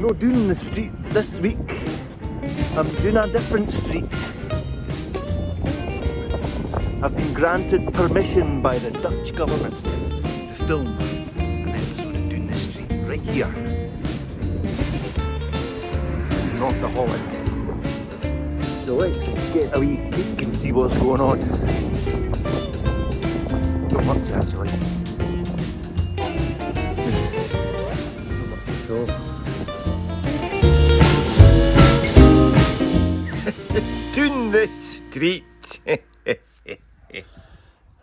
not doing the street this week. I'm doing a different street. I've been granted permission by the Dutch government to film an episode of Doon the Street right here in North of Holland. So let's get a wee peek and see what's going on. Not much actually. Not much at all. Doon the Street.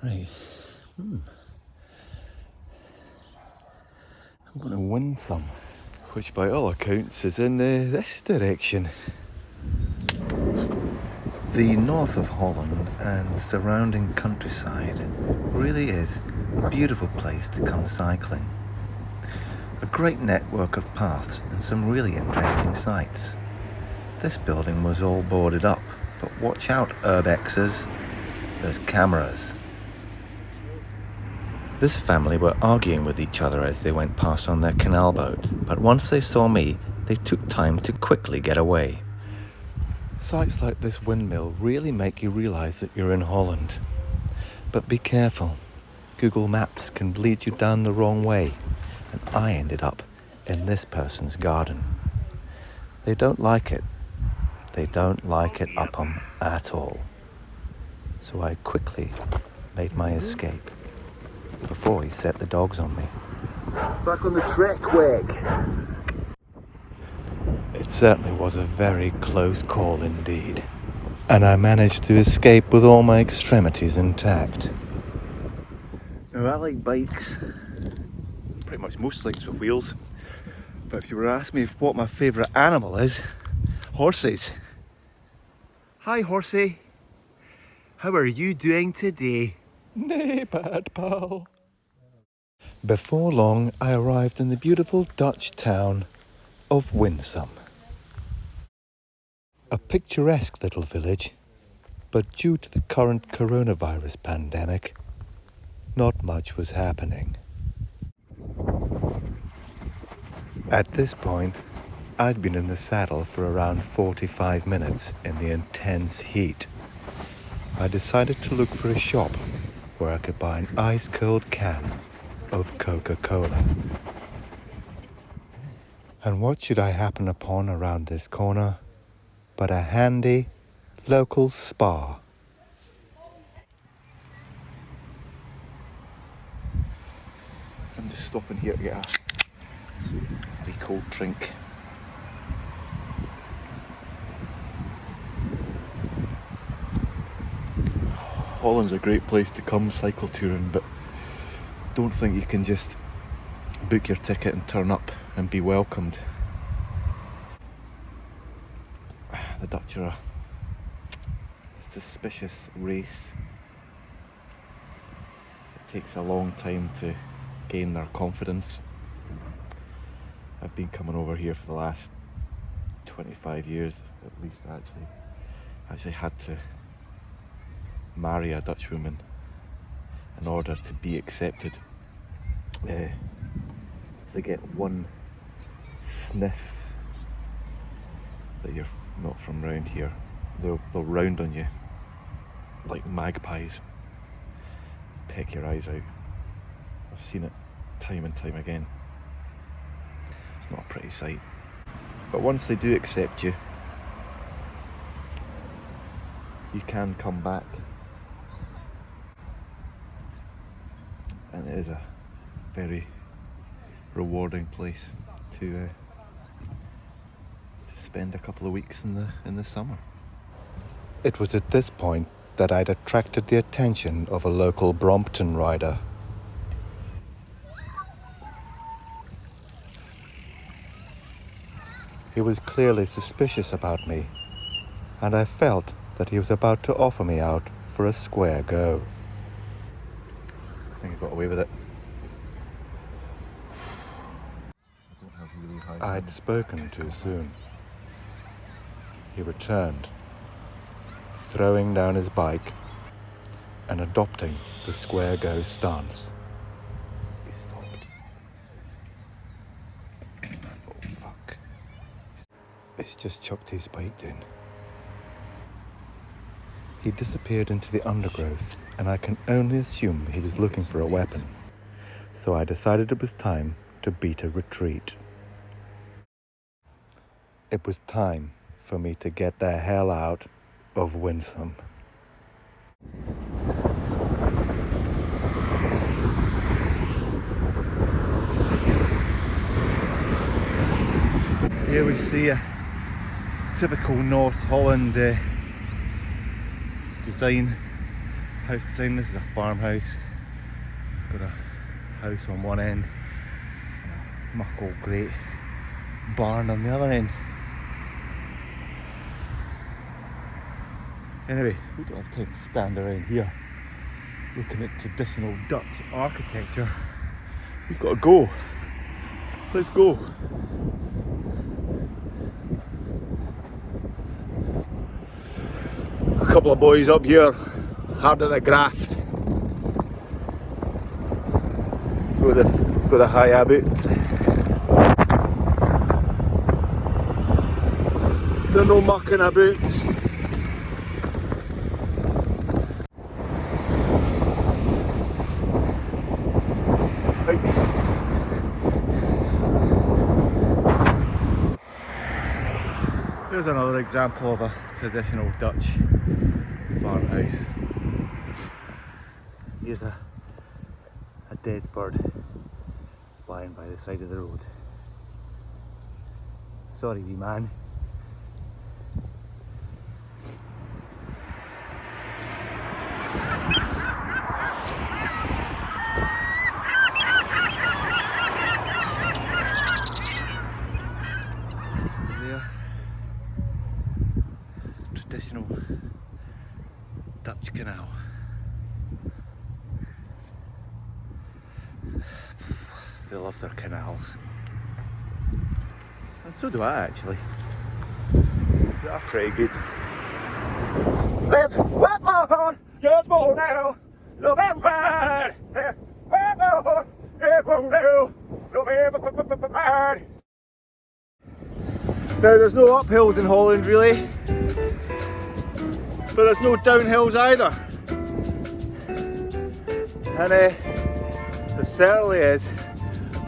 Right. I'm going to win some, which by all accounts is in this direction. The north of Holland and the surrounding countryside really is a beautiful place to come cycling. A great network of paths and some really interesting sights. This building was all boarded up, but watch out, urbexers, there's cameras. This family were arguing with each other as they went past on their canal boat, but once they saw me, they took time to quickly get away. Sights like this windmill really make you realise that you're in Holland. But be careful, Google Maps can lead you down the wrong way, and I ended up in this person's garden. They don't like it. They don't like it up 'em at all. So I quickly made my escape before he set the dogs on me. Back on the trek weg. It certainly was a very close call indeed, and I managed to escape with all my extremities intact. Now I like bikes, pretty much most things with wheels, but if you were to ask me what my favourite animal is, horses. Hi horsey, how are you doing today? Nay, bad pal. Before long, I arrived in the beautiful Dutch town of Winsum. A picturesque little village, but due to the current coronavirus pandemic, not much was happening. At this point, I'd been in the saddle for around 45 minutes in the intense heat. I decided to look for a shop where I could buy an ice-cold can of Coca-Cola. And what should I happen upon around this corner but a handy local spa? I'm just stopping here to get a wee cold drink. Holland's a great place to come cycle touring, but don't think you can just book your ticket and turn up and be welcomed. The Dutch are a suspicious race. It takes a long time to gain their confidence. I've been coming over here for the last 25 years at least actually. I actually had to marry a Dutch woman in order to be accepted. If they get one sniff that you're not from round here, they'll round on you like magpies, peck your eyes out. I've seen it time and time again. It's not a pretty sight. But once they do accept you, you can come back. And it is a very rewarding place to spend a couple of weeks in the summer. It was at this point that I'd attracted the attention of a local Brompton rider. He was clearly suspicious about me, and I felt that he was about to offer me out for a square go. I think he got away with it. I'd spoken too soon. He returned, throwing down his bike and adopting the square go stance. He stopped. Oh fuck. He's just chucked his bike down. He disappeared into the undergrowth, and I can only assume he was looking for a weapon. So I decided it was time to beat a retreat. It was time for me to get the hell out of Winsome. Here we see a typical North Holland design, house design. This is a farmhouse. It's got a house on one end and a muck old great barn on the other end. Anyway, we don't have time to stand around here looking at traditional Dutch architecture. We've got to go. Let's go. A couple of boys up here, hard at the graft. Got a high about. They're no mucking about. Here's another example of a traditional Dutch farmhouse. Here's a dead bird lying by the side of the road. Sorry, wee man. Traditional Dutch canal. They love their canals. And so do I actually. They're pretty good. Let's whip on, just for now, November. Whip on, it won't do, November. Now there's no uphills in Holland really. But there's no downhills either. And there certainly is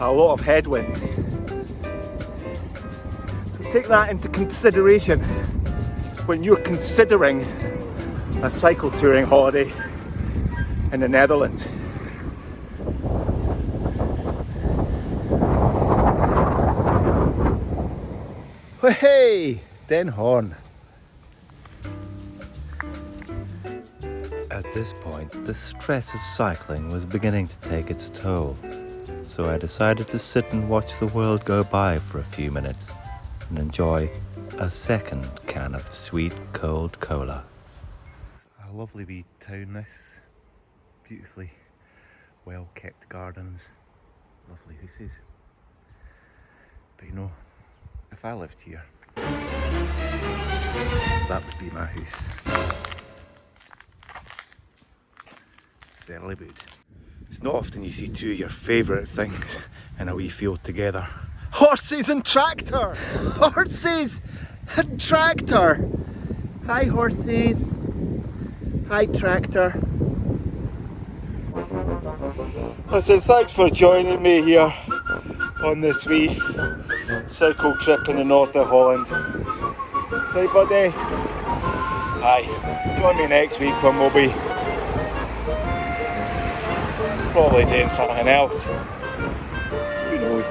a lot of headwind. So take that into consideration when you're considering a cycle touring holiday in the Netherlands. Hey, Den Hoorn. At this point, the stress of cycling was beginning to take its toll, so I decided to sit and watch the world go by for a few minutes and enjoy a second can of sweet cold cola. A lovely wee town this, beautifully well kept gardens, lovely houses. But you know, if I lived here, that would be my house. Certainly would. It's not often you see two of your favourite things in a wee field together. Horses and tractor! Horses and tractor! Hi horses! Hi tractor! Listen, thanks for joining me here on this wee cycle trip in the north of Holland. Right buddy? Aye, join me next week when we'll be probably doing something else. Who knows?